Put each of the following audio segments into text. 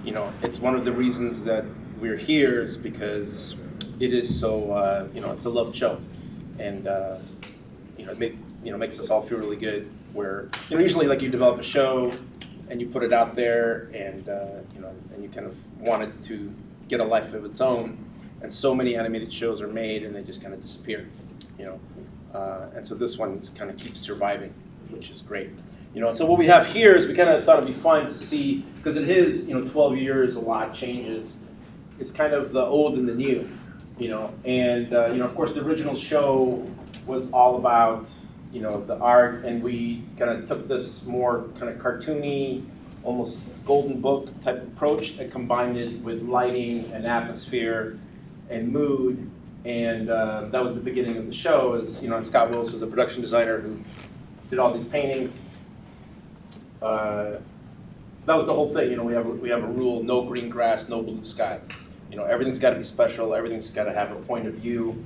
it's one of the reasons that we're here is because it is so, it's a loved show. And, it makes us all feel really good where, usually like you develop a show and you put it out there and, and you kind of want it to get a life of its own. And so many animated shows are made and they just kind of disappear, and so this one kind of keeps surviving, which is great. And so what we have here is we kind of thought it'd be fun to see, because it is, 12 years, a lot changes. It's kind of the old and the new, and, of course the original show was all about, the art, and we kind of took this more kind of cartoony, almost golden book type approach and combined it with lighting and atmosphere and mood, and that was the beginning of the show. And Scott Willis was a production designer who did all these paintings. That was the whole thing. We have a rule: no green grass, no blue sky. Everything's got to be special. Everything's got to have a point of view.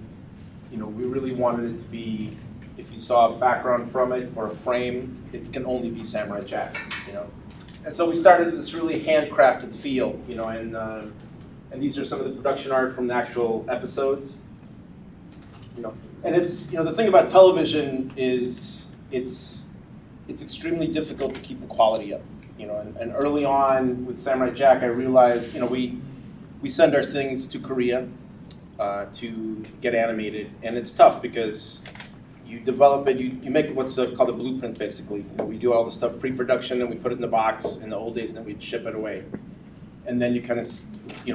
We really wanted it to be, if you saw a background from it or a frame, it can only be Samura Jack. And so we started this really handcrafted feel. And these are some of the production art from the actual episodes. And it's, the thing about television is it's extremely difficult to keep the quality up. And early on with Samura Jack, I realized, we send our things to Korea to get animated, and it's tough because you develop it, you make what's called a blueprint, basically. We do all the stuff pre-production, and we put it in the box in the old days, and then we'd ship it away. And then you kind of,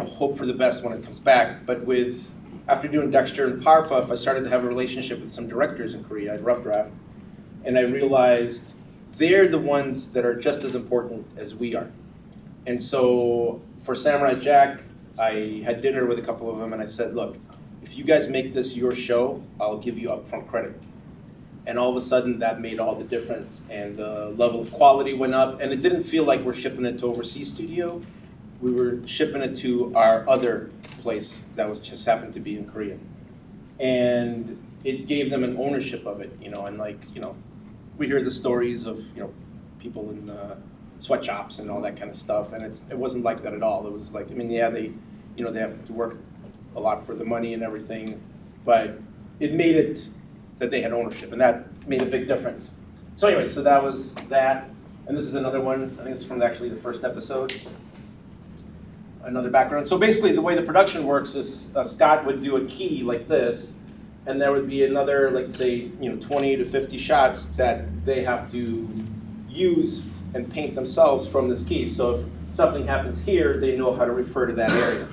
hope for the best when it comes back. But after doing Dexter and Powerpuff, I started to have a relationship with some directors in Korea at Rough Draft, and I realized they're the ones that are just as important as we are. And so for Samura Jack, I had dinner with a couple of them, and I said, look, if you guys make this your show, I'll give you upfront credit. And all of a sudden, that made all the difference, and the level of quality went up, and it didn't feel like we're shipping it to overseas studio. We were shipping it to our other place that was just happened to be in Korea. And it gave them an ownership of it, and we hear the stories of, people in sweatshops and all that kind of stuff, and it wasn't like that at all. It was like, they have to work a lot for the money and everything, but it made it that they had ownership, and that made a big difference. So anyway, so that was that, and this is another one. I think it's from actually the first episode. Another background. So basically, the way the production works is Scott would do a key like this, and there would be another, like say, 20 to 50 shots that they have to use and paint themselves from this key. So if something happens here, they know how to refer to that area,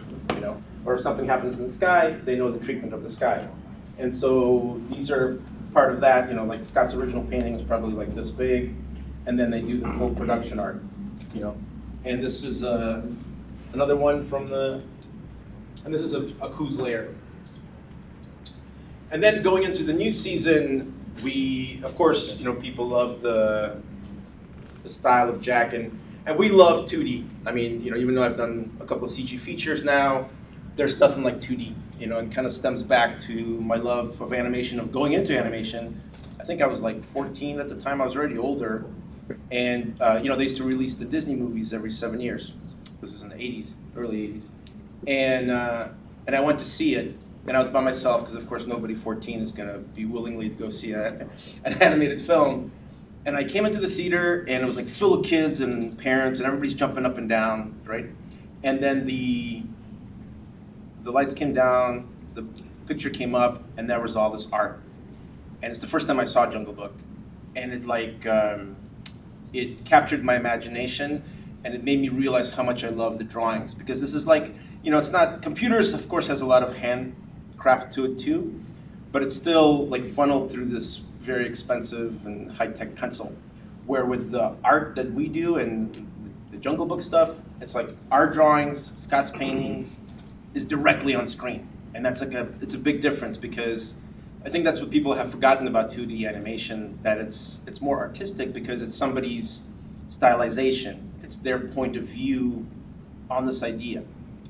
Or if something happens in the sky, they know the treatment of the sky. And so these are part of that, like Scott's original painting is probably like this big, and then they do the full production art, And this is another one from and this is a Ku's layer. And then going into the new season, we, of course, people love the style of Jack, and we love 2D. Even though I've done a couple of CG features now, there's nothing like 2D, and kind of stems back to my love of animation, of going into animation. I think I was like 14 at the time. I was already older, and they used to release the Disney movies every 7 years. This is in the 80s, early 80s, and I went to see it, and I was by myself because, of course, nobody 14 is going to be willingly to go see an animated film. And I came into the theater, and it was like full of kids and parents, and everybody's jumping up and down, right? And then the lights came down, the picture came up, and there was all this art. And it's the first time I saw Jungle Book, and it captured my imagination, and it made me realize how much I love the drawings, because this is like, it's not, computers, of course, has a lot of handcraft to it too, but it's still like funneled through this very expensive and high-tech pencil, where with the art that we do and the Jungle Book stuff, it's like our drawings, Scott's paintings, is directly on screen. And that's it's a big difference, because I think that's what people have forgotten about 2D animation, that it's more artistic because it's somebody's stylization. It's their point of view on this idea,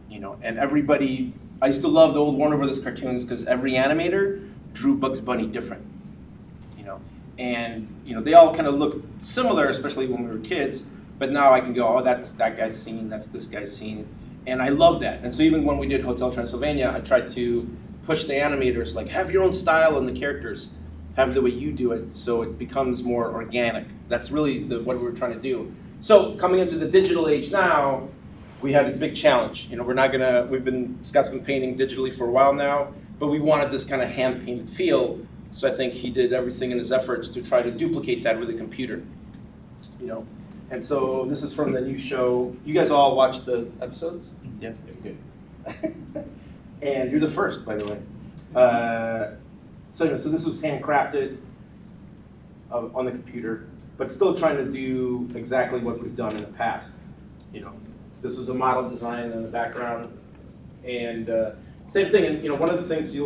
And everybody, I used to love the old Warner Brothers cartoons because every animator drew Bugs Bunny different, And they all kind of look similar, especially when we were kids. But now I can go, oh, that's that guy's scene, that's this guy's scene. And I love that. And so even when we did Hotel Transylvania, I tried to push the animators, like, have your own style in the characters. Have the way you do it so it becomes more organic. That's really what we were trying to do. So coming into the digital age now, we had a big challenge. You know, Scott's been painting digitally for a while now, but we wanted this kind of hand-painted feel. So I think he did everything in his efforts to try to duplicate that with a computer. You know, and so this is from the new show. You guys all watched the episodes? Yeah, good. And you're the first, by the way. So this was handcrafted on the computer, but still trying to do exactly what we've done in the past. You know, this was a model design in the background, and same thing. And you know, one of the things I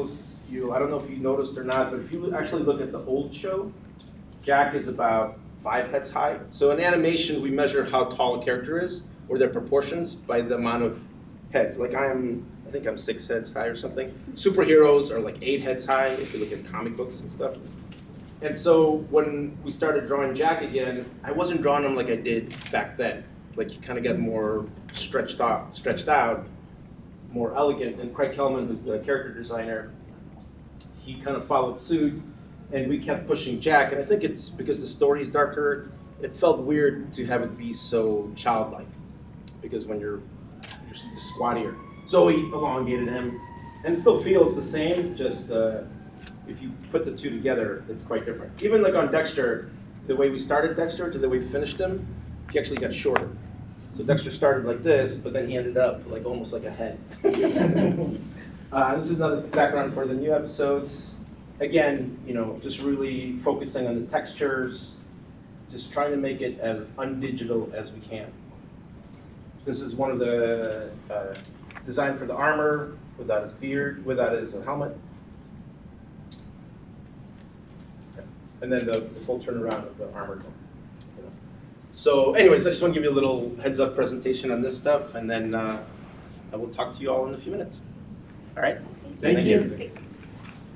don't know if you noticed or not, but if you actually look at the old show, Jack is about 5 heads high. So in animation, we measure how tall a character is, or their proportions, by the amount of heads. Like I think I'm 6 heads high or something. Superheroes are like 8 heads high if you look at comic books and stuff. And so when we started drawing Jack again, I wasn't drawing him like I did back then. Like he kind of got more stretched out, more elegant. And Craig Kellman, who's the character designer, he kind of followed suit, and we kept pushing Jack. And I think it's because the story's darker. It felt weird to have it be so childlike, because when you're squattier. So we elongated him, and it still feels the same, just if you put the two together, it's quite different. Even like on Dexter, the way we started Dexter to the way we finished him, he actually got shorter. So Dexter started like this, but then he ended up like almost like a head. This is another background for the new episodes. Again, you know, just really focusing on the textures, just trying to make it as undigital as we can. This is one of the design for the armor, without his beard, without his helmet. And then the full turnaround of the armor. You know. So anyways, I just want to give you a little heads up presentation on this stuff, and then I will talk to you all in a few minutes. All right? Thank you.